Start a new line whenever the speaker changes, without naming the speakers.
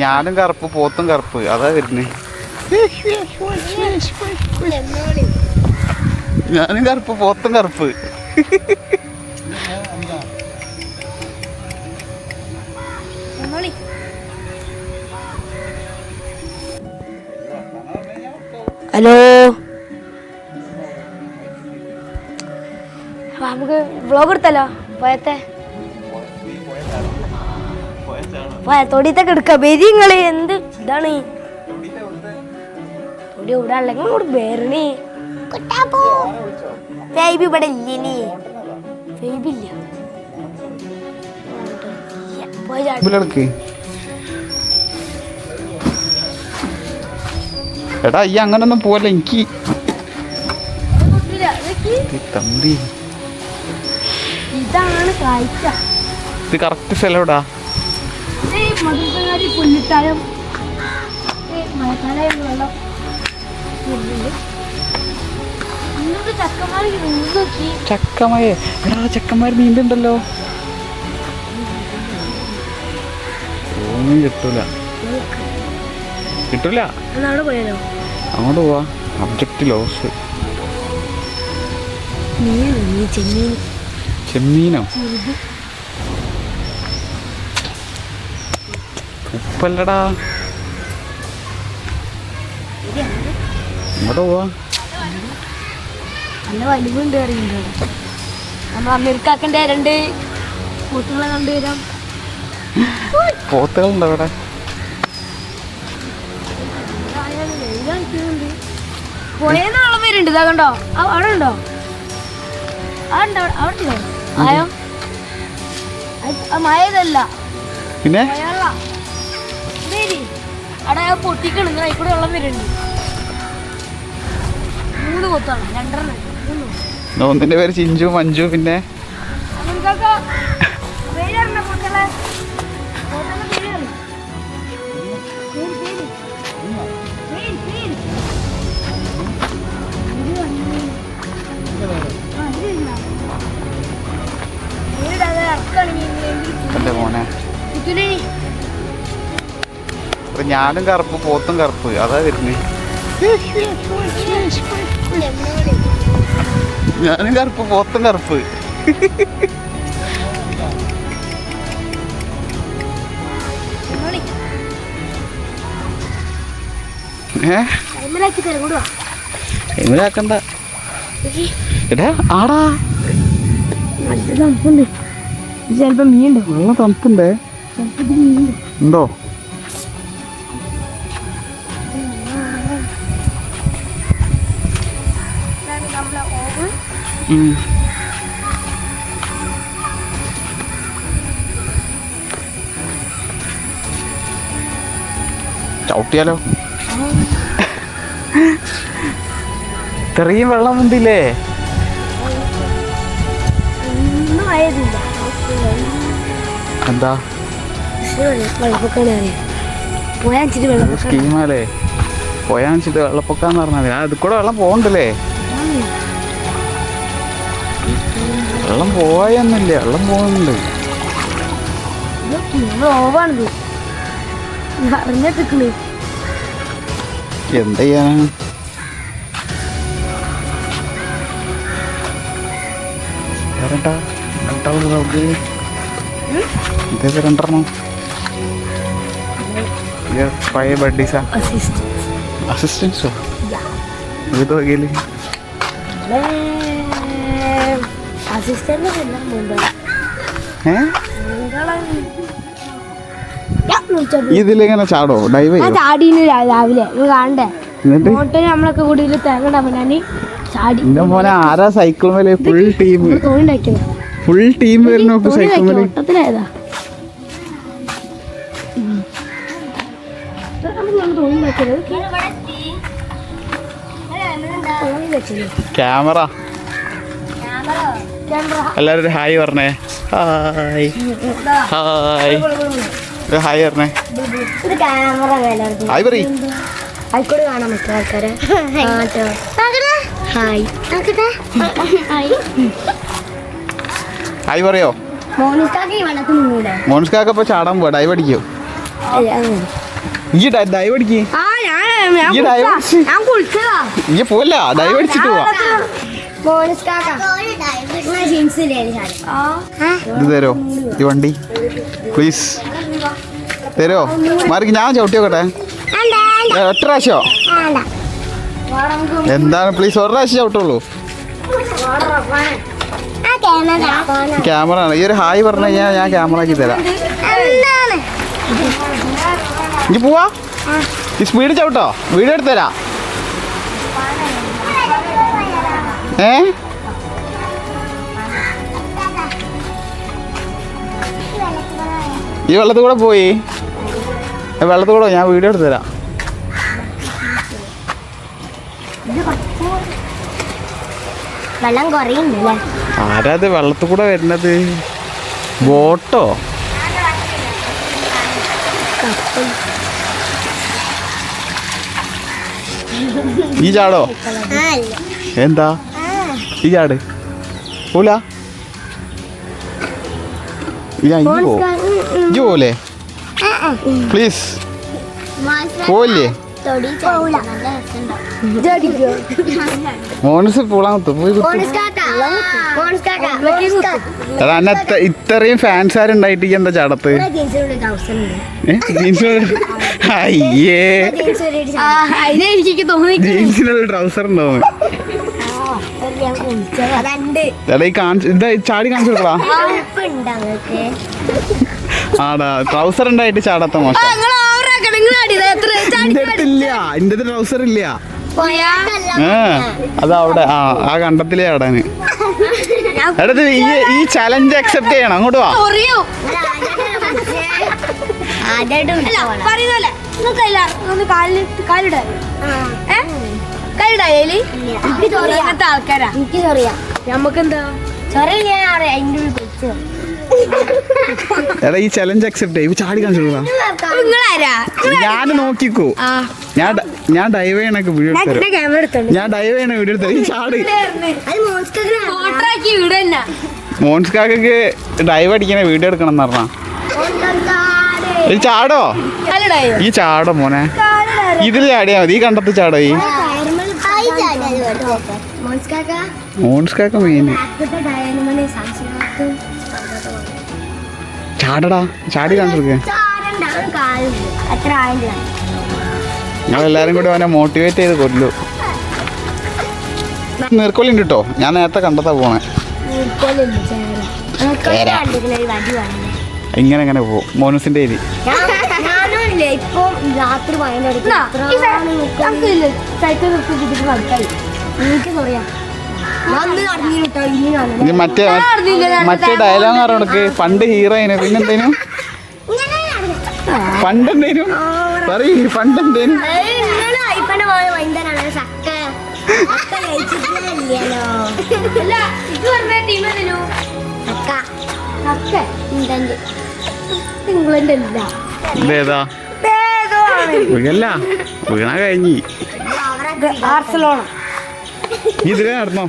ഞാനും കറുപ്പ് പോത്തും കറുപ്പ് അതാ വരുന്നേ. ഞാനും കറുപ്പ് പോത്തും കറുപ്പ്.
ഹലോ, നമുക്ക് വ്ളോഗ് എടുത്തല്ലോ. തൊടിത്തൊക്കെ എടുക്കാം. വരി നിങ്ങള് എന്ത് ഇതാണ് തൊടി ഇവിടാണല്ലോ. ഇങ്ങോട്ട് വരണേ. ഫേബി ഇവിടെ ഇല്ലേ? ഫേബി ഇല്ല.
എടാ ഈ അങ്ങനൊന്നും പോവല്ല. എനിക്ക്
ഇതാണ് കാഴ്ച.
ഇത് കറക്റ്റ് സ്ഥലം
പുല്ലിട്ടാലും മഴക്കാലം വെള്ളം
ചക്കമയെ. എടാ ചെക്കന്മാർ നീന്തുണ്ടല്ലോ. ഒന്നും കിട്ടൂല കിട്ടൂല.
അവിടെ പോയാലോ?
അങ്ങോട്ട് പോവാ. Object loss. ചെമ്മീനോ? ഉപ്പല്ലടാ. അങ്ങോട്ട് പോവാ.
നല്ല വലിവുണ്ട് അറിയുന്നുണ്ട്. നമ്മൾ അമീർക്കാക്കൻ്റെ 2 പോത്തുകളെ കണ്ടുവരാം.
പോത്തുകളുണ്ടോ അവിടെ?
പുഴയെന്ന് വെള്ളം വരുന്നുണ്ട്. ഇതാ കണ്ടോ? അവിടെ ഉണ്ടോ? അവിടെ ഉണ്ടോ? ആയോ മഴയതല്ല
പിന്നെ
അവിടെ പൊട്ടിക്കണം. അതിൽക്കൂടെ വെള്ളം വരുന്നുണ്ട്. 3 പോത്താണ്. 2
ഒന്നിന്റെ പേര് ചിഞ്ചു, മഞ്ജു. പിന്നെ എന്റെ മോനെ ഞാനും കറുപ്പ് പോത്തും കറുപ്പ് അതാ വരുന്നേ. ഞാനും കറുപ്പ് പോത്തും കറുപ്പ്. ഏക്കണ്ട. എടാ ആടാ
തണുപ്പുണ്ട്. ചിലപ്പോ മീനുണ്ടോ?
നല്ല തണുപ്പുണ്ടേ. ഉണ്ടോ? ചവിട്ടിയാലോ? ഇത്രയും വെള്ളം മുന്തില്ലേ? എന്താ സ്കീമല്ലേ? പോയാച്ചിട്ട് വെള്ളപ്പൊക്കാന്ന് പറഞ്ഞാൽ അത് കൂടെ വെള്ളം പോകണ്ടല്ലേ? വെള്ളം പോയൊന്നുമില്ല. വെള്ളം പോകുന്നുണ്ട്. എന്താ ചെയ്യാനാണ്? ഇതൊക്കെ 2 പഴയ ബഡ്ഡീസാ. അസിസ്റ്റൻസോ? ഏത് വകയില്? ഇതിലെങ്ങനെ ചാടോ? ഡൈവ്
ചാടീന് രാവിലെ കാണണ്ടേ? നമ്മളൊക്കെ കൂടുതൽ തേങ്ങ ചാടി.
എന്റെ മോനെ ആരാ സൈക്കിൾ മേലെ? ഫുൾ ടീം വരുന്ന സൈക്കിൾ മേലെ.
ഓട്ടത്തിലേതാ?
ക്യാമറ. എല്ലാവരും ഹായ് പറഞ്ഞേ. ഹായ് ഹായ് ഹായ് പറഞ്ഞേ. ഹായ് പറ.
ആയിക്കോട് കാണാൻ പറ്റും ആൾക്കാരെ. ഹായ്
ഹായ് പറയോ? മോനിസ്കാക്ക ഇപ്പൊ ചാടാൻ പോവാ. ഡൈവ് അടിക്കോ? ഈ ഡൈവ് അടിക്ക്. ഈ ഡൈവ് അടിച്ച്
ഞാൻ കുളിച്ചതാ.
ഈ പോവല്ല, ഡൈവ് അടിച്ചിട്ട് പോവാ. ഇത് തരോ ഈ വണ്ടി പ്ലീസ്, തരോ? മാറിക്ക്, ഞാൻ ചവിട്ടി നോക്കട്ടെ. ഒറ്റ പ്രാവശ്യോ? എന്താണ് പ്ലീസ്, ഒരു പ്രാവശ്യം ചവിട്ടുള്ളൂ. ക്യാമറ ആണ്. ഈ ഒരു ഹായ് പറഞ്ഞു കഴിഞ്ഞാൽ ഞാൻ ക്യാമറ ആക്കി തരാം. ഇനി പോവാ, ഈ സ്പീഡ് ചവിട്ടോ, വീഡിയോ എടുത്ത് തരാം. ഈ വെള്ളത്തിൽ കൂടെ പോയി, വെള്ളത്തിൽ കൂടെ ഞാൻ വീഡിയോ എടുത്ത് തരാം.
വെള്ളം കുറയുന്നില്ലേ?
ആരാത് വെള്ളത്തിൽ കൂടെ വരുന്നത്? ബോട്ടോ? ഈ ചാടോ? എന്താ ഈ ചാട് പോല? ഇജ്ജ് പോലെ പ്ലീസ് പോയില്ലേ? മോനസ് പോളാത്ത പോയി. എടാ എന്നെ ഇത്രയും ഫാൻസാരുണ്ടായിട്ട് എന്താ ചടത്ത്? അയ്യേ, ജീൻസിനുള്ള ട്രൗസർ ഉണ്ടാവും. ചാടി കാണിച്ചു കൊടുക്കടാ. ആടാ ട്രൗസർ ഉണ്ടായിട്ട് ചാടാത്ത മോശം. എന്റെ ട്രൗസർ ഇല്ല. അതവിടെ ആ കണ്ടത്തിലേ ആടാന്. എടത് ഈ ചലഞ്ച് അക്സെപ്റ്റ് ചെയ്യണം. അങ്ങോട്ട് വാ.
ആൾക്കാരാ നമുക്കെന്താ
എടാ ഈ ചലഞ്ച് അക്സെപ്റ്റ് ചെയ്യും. ചാടി കാണിച്ചു. ഞാൻ നോക്കിക്കോ, ഞാൻ ഡൈവ് ചെയ്യണൊക്കെ വീഡിയോ എടുത്തരും. ഞാൻ ഡൈവ് ചെയ്യണ വീഡിയോ എടുത്തരും. ചാട്. മോൻസ്കാക്ക് ഡൈവ് അടിക്കണ വീഡിയോ എടുക്കണം എന്ന് പറഞ്ഞാ ചാടോ? ഈ ചാടോ മോനെ, ഇതിൽ ചാടിയാ മതി. ഈ കണ്ടത്ത് ചാടോ? ഈ മോൻസ്കാക്ക മെയിന്. ചാടടാ, ചാടി കാണിച്ചു. ഞങ്ങളെല്ലാരും കൂടി അവനെ മോട്ടിവേറ്റ് ചെയ്ത് കൊല്ലു. നീർക്കോലുണ്ട് കേട്ടോ, ഞാൻ നേരത്തെ കണ്ടത്താ പോണേ. ഇങ്ങനെ എങ്ങനെ പോവും മോനസിന്റെ ഏരി. മറ്റേ ഡയലോഗ് പറഞ്ഞോടക്ക് പണ്ട് ഹീറോയിന്. പിന്നെന്തേനും പണ്ടെന്തേനും പറയ്, പണ്ടെന്തേനും ഇതേതാ വീഴല്ല, വീണ കഴിഞ്ഞി. ഇതിലേ നടന്നോ?